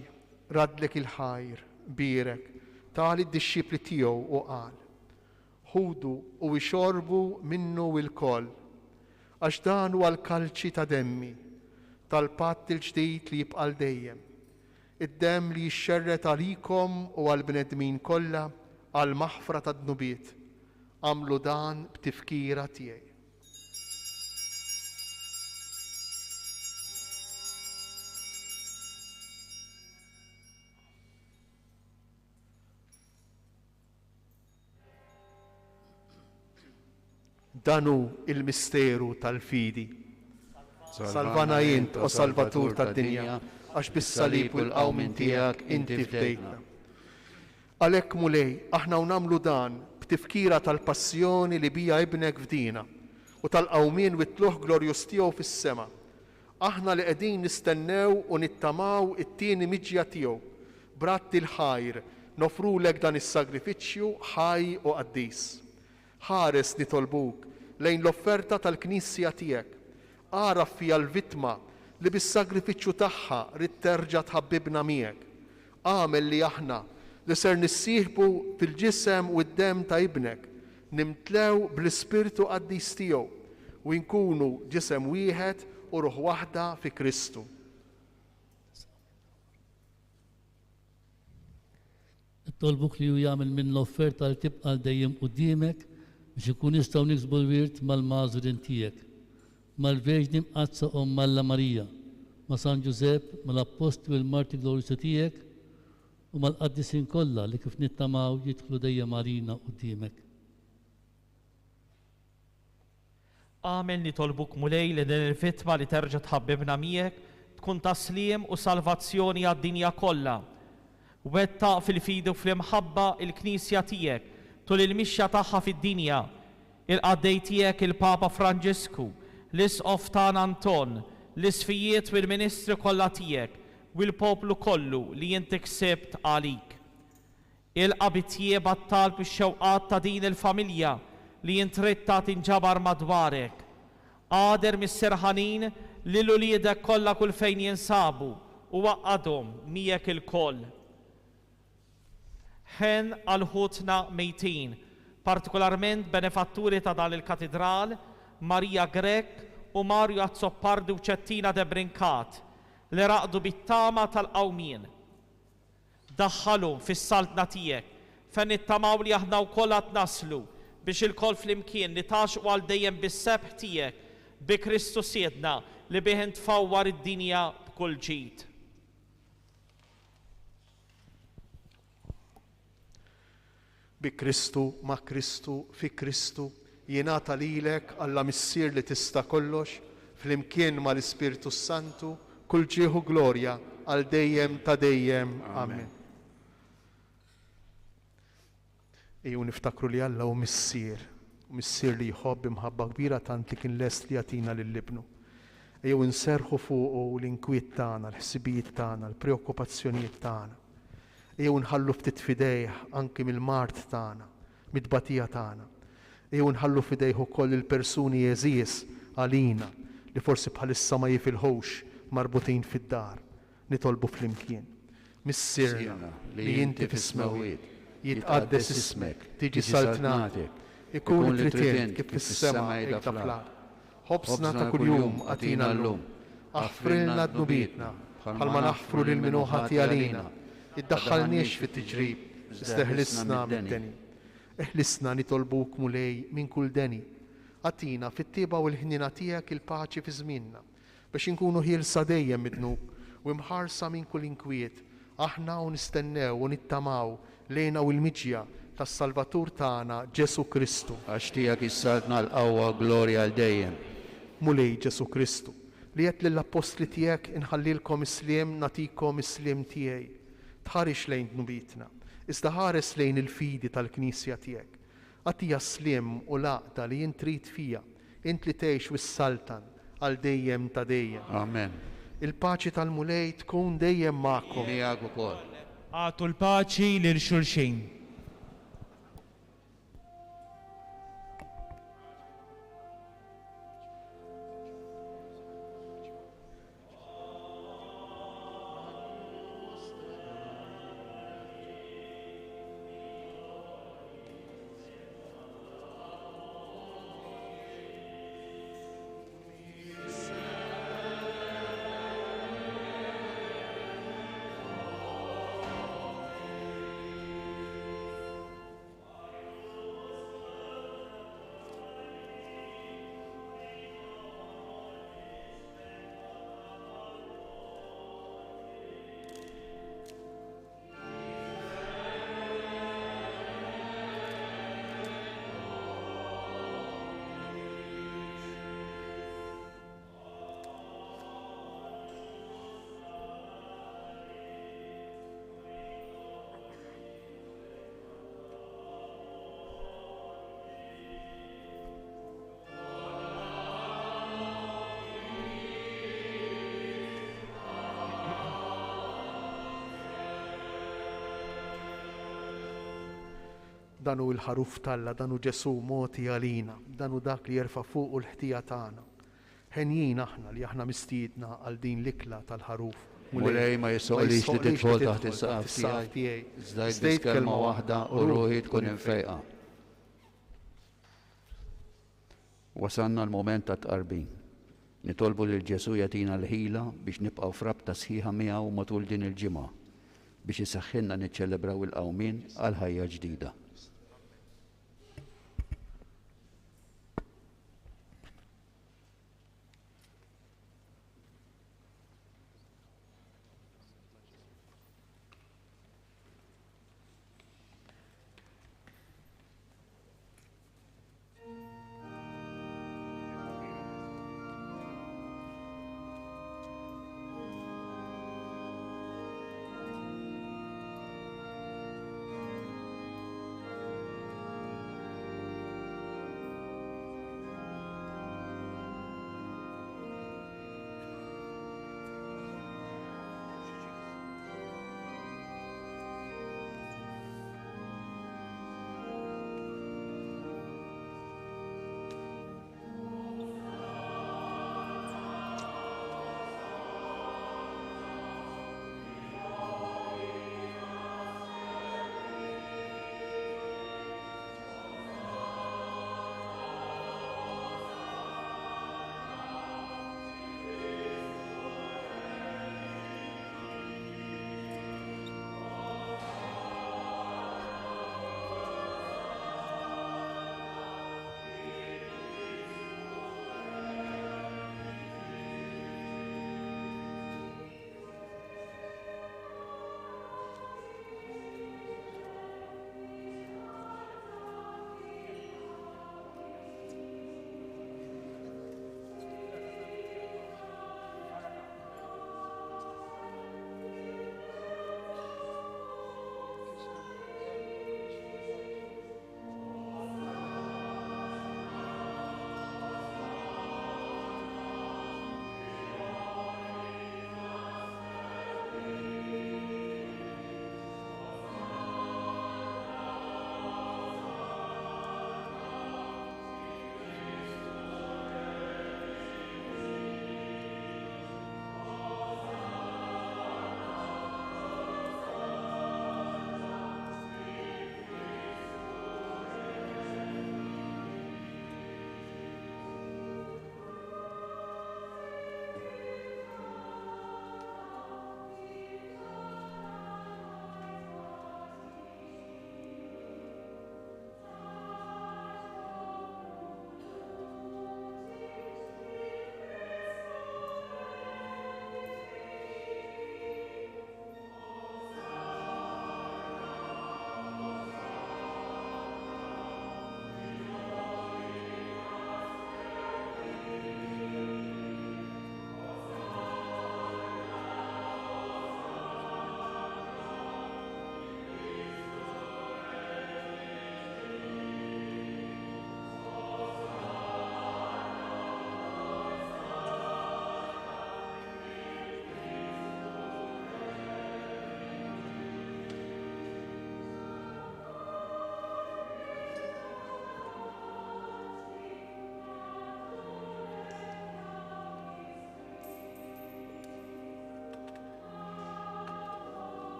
radlek il-ħajr, birek, tali d-dixxipli tiegħu u qal: ħudu u ixorbu minnu il-kol, għax dan huwa l-kalċi ta' demmi, tal-patt il-ġdid li jibqal dejjem, id-demm li jixxerret għalikom u għall-bnedmin kollha għal maħfra ta' dnubiet. Għamlu dan b'tifkira tiegħi. Danu il-misteru tal-fidi. Salvana jint o Salvatur tad-dinja, għax bis-salib u l-qawmin tiegħek inti fdejtna. Għalhekk mulej aħna nagħmlu dan b'tifkira tal-passjoni li bija ibnek fdina u tal-qawmien witluh glorjus tiegħu fis-sema. Aħna li qegħdin nistennew u nittamaw it-tieni miġja tiegħu bratti l-ħajr nofrulek dan is-sagrifiċċju ħaj u qaddis. Ħares nitolbuk lejn l-offerta tal-Knisja tiegħek, għaraf fija l-vittma li bis-sagrifiċċju tagħha rid terġa' tħabbibna miegħek. Għamel li aħna li ser nissieħbu fil-ġisem u d-dem ta' ibnek, nimtlew bl-Ispirtu Qaddis tiegħu u nkunu ġisem wieħed u ruħ waħda fi Kristu. Tolbuk li jagħmel minn l-offerta li tibqa' dejjem quddiemek biex ikun jistgħu niksbu l-wirt mal-Mażurin tiegħek, mal-Verġni Mqazza Omm Alla Marija, ma' San Ġusepp, mal-Apostli u l-Marti Glorjużi tiegħek, u mal-qaddisin kollha li kif nittamaw jidħlu dejjem għalina quddiemek. Għamel nitolbuk mulej li din il-fitma li terġa' tħabbibna miegħek tkun taslim u salvazzjoni għad-dinja kollha. Wettaq fil-fidu fl-imħabba il-Knisja tiegħek tul il-mixja tagħha fid-dinja, il-qaddej tiegħek il-Papa Franġisku, l-Isqof tagħna Anton, l-isfijiet u l-Ministri kollha tiegħek u l-poplu kollu li inti ksibt għalik. Il-qa bit-tjieba t-talb ix-xewqat ta' din il-familja li jintritta tinġabar madwarek. Qader mis-serħanin li l-uliedek kollha kull fejn jinsabu u waqqadhom miegħek il-koll. Ħen għal-ħutna mejtin, partikolarment benefatturi ta' dan il-katedral, Marija Grek u Mario Azzoppardi u Ċettina de Brinkat, li raqdu bit-tama tal-qawmien. Daħħalhom fis-saltna tiegħek, fejn nittamaw li aħna wkoll qed naslu biex il-koll flimkien nitaxqu għal dejjem bis-sebħ tiegħek bi Kristu siedna li bih tfawwar id-dinja b'kull ġid. Bi Kristu, ma' Kristu, fi Kristu, jingħata lilek Alla missier li tista' kollox, flimkien mal-Ispirtu Santu, kull ġieħu glorja għal dejjem ta' dejjem. Amen. Ejju niftakru li Alla u missier li jħobb imħabba kbira tant li kien lest li jagħtina lill-ibnu. Ejju nserħu fuqu l-inkwiet tagħna, l-ħsibijiet tagħna, l-preokkupazzjonijiet tagħna. Ejju nħallu ftit fidejh anki mill-mart tagħna, mid-tbatija tagħna. Ejju nħallu fidejh ukoll il-persuni jeżies għalina li forsi bħalissa ma jifilħux marbutin fid-dar. Nitolbu flimkien. Missierna li inti fis-smawiet jitqaddes ismek, tiġi saltnatek, ikun li tritient kif fis-sema hekk fl-ard. Ħobsna ta' kuljum għatina llum, aħfrilna dnubietna bħalma naħfru lil min hu ħati għalina. Iddaħħalniex fit-tiġrib, isteħlisna mid-deni. Eħlisna nitolbuk mulej minn kull deni. Għatina fit-tieba u l-ħnina tiegħek il-paċi fi żmienna biex inkunu ħielsa dejjem midnuk u mħarsa minn kull inkwiet. Aħna u nistennew u nittamaw lejna u l-miġja tas-Salvatur tagħna Ġesu Kristu. Għax tiegħek issaltna l-qawwa glorja għal dejjem. Mulej Ġesu Kristu li qed lill-apostli tiegħek inħallilkom isliem nagħtikom isliem tiegħi. Tħarix lejn dnubietna, iżda ħares lejn il-fidi tal-Knisja tiegħek. Għatija sliem u laqda li jint trid fija, int li tgħix wis-saltan għal dejjem ta' dejjem. Amen. Il-paċi tal-mulej tkun dejjem magħkom. Miegħek ukoll. Għatu l-paċi lil xulxin. Danu il-ħaruf talla, danu Ġesu moti għalina, danu dak li jerfa' fuq l-ħtija tagħna. Ħenjin aħna li aħna mistiedna għal din l-ikla tal-ħaruf. Mulej ma jissoqlix li tidħol taħt is-saqaf tiegħi. Żdejt kelma waħda u ruħi tkun infejqa. Wasanna l-moment ta' tqarbin. Nitolbu lil Ġesu jagħtina l-ħila biex nibqgħu frabta sħiħa miegħu matul din il-ġimgħa biex isaħħilna niċċelebraw il-qawmien għal ħajja ġdida.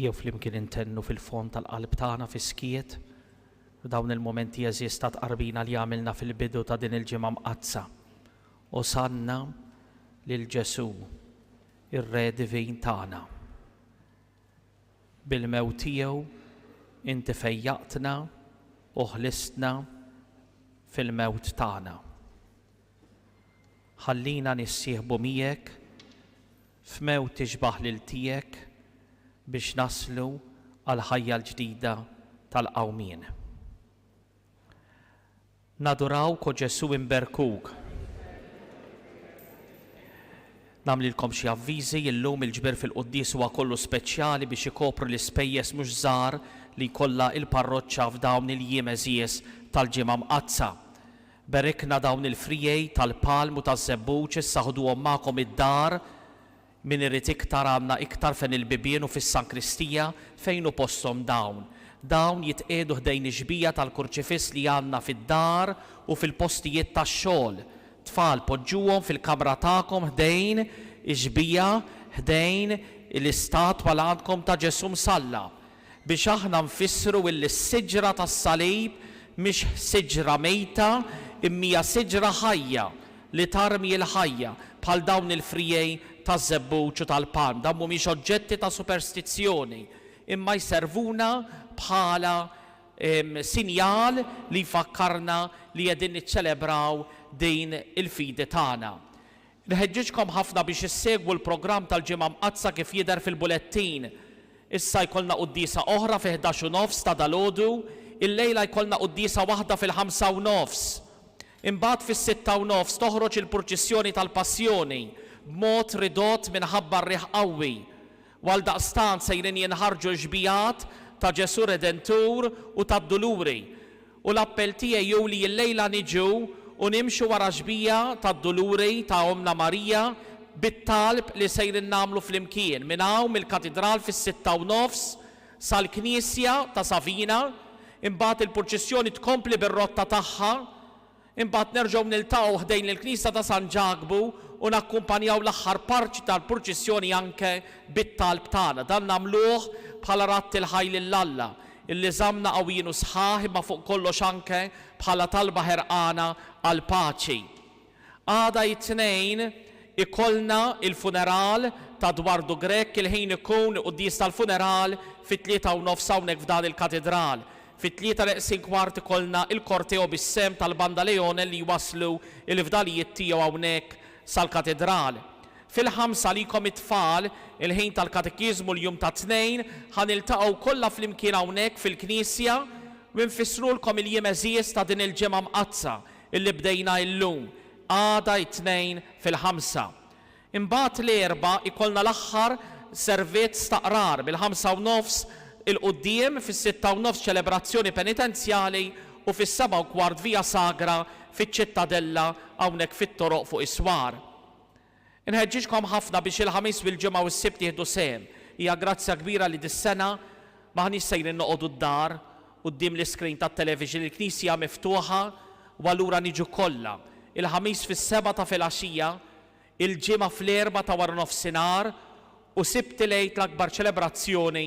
Jew flimkien intennu fil-fond tal-qalb tagħna fis-skiet u dawn il-momenti eżis ta' tqarbina li għamilna fil-bidu ta' din il-ġimgħa mqazza. Osanna lil Ġesu, ir-Re Divin tagħna. Bil-mewt tiegħu inti fejjaqtna u ħlistna fil-mewt tagħna. Ħallina nissieħbu miegħek f'mewt tixbaħ lil tiegħek biex naslu għal ħajja l-ġdida tal-qawmien. Nadurawk o Ġesu imberkuk. Namlilkom xi avviżi illum il-ġbir fil-qudies huwa kollu speċjali biex ikopru l-ispejjeż mhux żgħar li jkollha il-parroċċa f'dawn il-jiem eżies tal-ġimgħa mqazza. Berikna dawn il-frijej tal-palm u taż-żebbuġ issa ħduhom magħkom id-dar min irid iktar għandna iktar fejn il-bibien u fis-sankristija fejn hu posthom dawn. Dawn jitqiegħdu ħdejn ix-xbija tal-kurċifiss li għandna fid-dar u fil-postijiet tax-xogħol. Tfal poġġuhom fil-kamra tagħkom ħdejn ix-xbija ħdejn l-istatwa li għandkom ta' Ġesu msallab biex aħna nfissru illi s-siġra tas-salib mhix siġra mejta imma siġra ħajja li tarmi l-ħajja bħal dawn il-frijej taż-żebbuġ u tal-palm. Dan mhumiex oġġetti ta' superstizzjoni imma jservuna bħala sinjal li jfakkarna li qegħdin niċċelebraw din il-fidi tagħna. Nħeġġiġkom ħafna biex issegwu l-programm tal-ġimgħa mqazza kif jidher fil-bulettin. Issa jkollna qudiesa oħra fi 11:30 ta' dalgħodu, il-lejla jkollna qudiesa waħda fil-5:30. Imbagħad fis-6:30 toħroġ il-purċissjoni tal-Passjoni b'mod ridott minħabba r-riħ qawwi. Għaldaqstant sejrin jinħarġu l-ġbijat ta' Ġesu Redentur u tad-Duluri. U l-appell tiegħi jew li l-lejla niġu u nimxu wara ġbija tad-Duluri ta' Omna Marija bit-talb li sejrin nagħmlu flimkien minn hawn mill-katedral fis-6:30 sal-Knisja ta' Savina, imbagħad il-purċissjoni tkompli bir-rotta tagħha, imbagħad nerġgħu niltaqgħu ħdejn il-Knisja ta' San Ġagbu u nakkumpanjaw l-aħħar parti tal-purċissjoni anke bit-talb tagħna. Dan nagħmluh bħala ratti l-ħajl lill-Alla illi żamna qawwin u sħaħ imma fuq kollox anke bħala talba ħerqana għal paċi. Għada it-tnejn ikollna il-funeral ta' Dwardu Grek il-ħin ikun qudies tal-funeral fit-3:30 hawnhekk f'dan il-katedral. Fit-3:45 ikollna il-korteo bis-sem tal-Banda Leone li waslu il-fdalijiet tiegħu hawnhekk sal-katedral. Fil-5 likom it-tfal il-ħin tal-katekizmu l-jum ta' 2 ħaniltaqgħu kollha flimkien hawnhekk fil-Knisja u nfissrulkom il-jiem eżies ta' din il-ġimgħa mqazza illi bdejna llum. Għada it-2 fil-5. Imbagħad l-4 ikollna l-aħħar servizz ta' qrar bil-5:30 il-qudiem fis-6:30 ċelebrazzjoni penitenzjali u fis-7:15 via sagra fiċ-ċittadella hawnhekk fit-toroq fuq is-swar. Inħeġġiġkom ħafna biex il-ħamis u l-ġimgħa u s-sibt jieħdu sehem. Hija grazzja kbira li dis-sena maħniex sejrin noqogħdu d-dar quddiem l-iskrin tat-television, il-Knisja miftuħa u allura niġu kollha. Il-ħamis fis-7 ta' filgħaxija, il-ġimgħa fl-4 ta' wara nofsinhar u sibt lejt l-akbar ċelebrazzjoni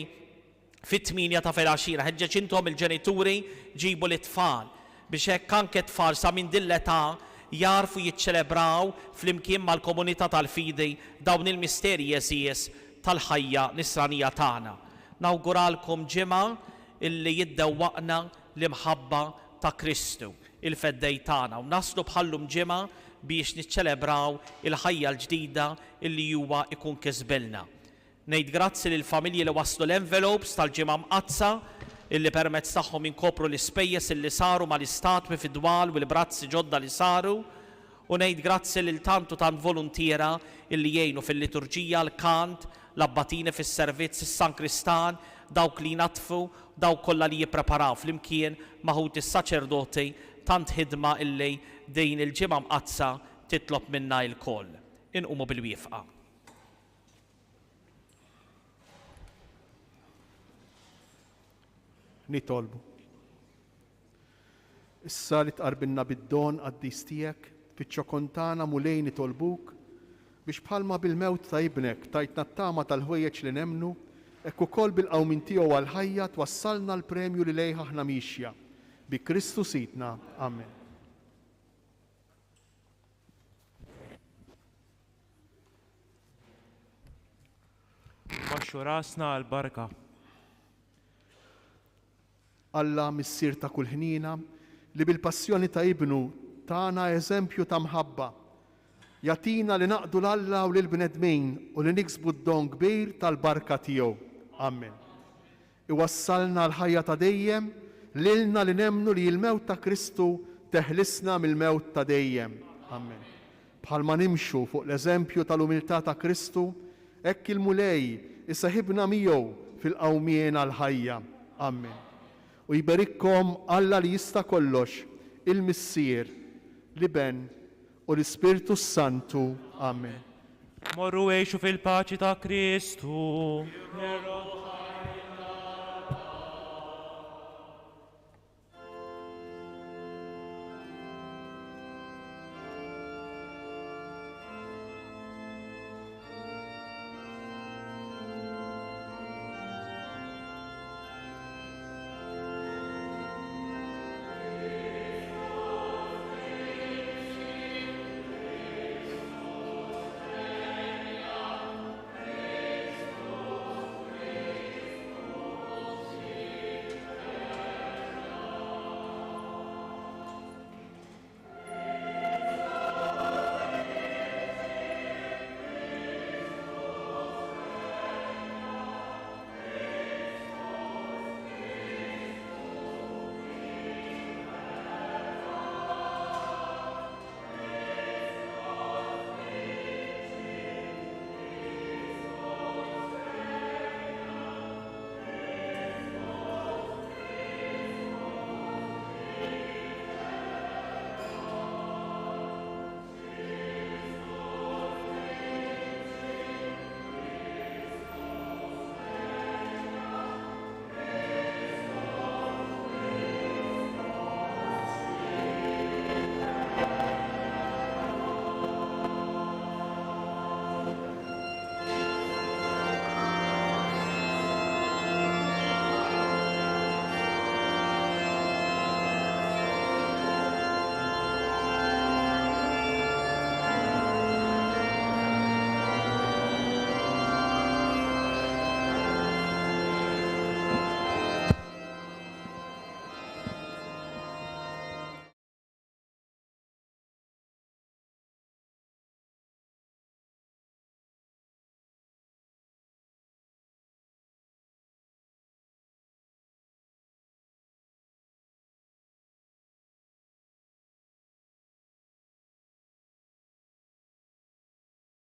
fit-8 ta' filgħaxija. Ħeġġeġ intom il-ġenituri ġibu l-tfal biex hekk anke tfal sa minn din l-età jarfu jiċċelebraw flimkien mal-komunità tal-fidi dawn il-misterji eżies tal-ħajja nisranija tagħna. Nawguralkom ġimgħa illi jiddewwaqna l-imħabba ta' Kristu, il-feddej tagħna u naslu bħallum ġimgħa biex niċċelebraw il-ħajja l-ġdida illi huwa ikun kisbilna. Ngħid grazzi lill familji li waslu l-envelopes tal-ġimgħa mqazza illi permezz tagħhom inkopru l-ispejjeż illi saru mal-istatwi fid-dwal u l-brazzi ġodda li saru u ngħid grazzi lil tantu tant voluntiera illi jgħinu fil-liturġija, l-kant, l-abbatini fis-servizz, is-sankristan, dawk li natfu, dawk kollha li jippreparaw flimkien maħut is-saċerdoti tant ħidma illi din il-ġimgħa mqazza titlob minna l-koll. Inqumu bil-wieqfa. Nitolbu. Issa li tqarbilna bid-don qaddis tiegħek fiċ-ċokontana mulej nitolbuk biex bħalma bil-mewt ta' ibnek tajtna t-tama tal-ħwejjeġ li nemnu Ekk ukoll bil-qawmin tiegħu għall-ħajja twassalna l-premju li lejha aħna mixja. Bi Kristu Sidna. Amen. Baxxu rasna għal-barka. Alla missier ta' kull ħnina li bil-passjoni ta' ibnu tagħna eżempju ta' mħabba. Jatina li naqdu l-Alla u l-bnedmin u li niksbu d-don kbir tal-barka tiegħu. Amen. Iwassalna l-ħajja ta' dejjem lilna li nemnu li l-mewt ta' Kristu teħlisna mill-mewt ta' dejjem. Amen. Bħalma nimxu fuq l-eżempju tal-umiltà ta' Kristu, hekk il-mulej isaħibna miegħu fil-qawmien għall-ħajja. Amen. U jberikkom Alla li jista' kollox, il-Missier, l-Iben u l-Ispirtu Santu. Amen. Morru għejxu fil-paċi ta' Kristu.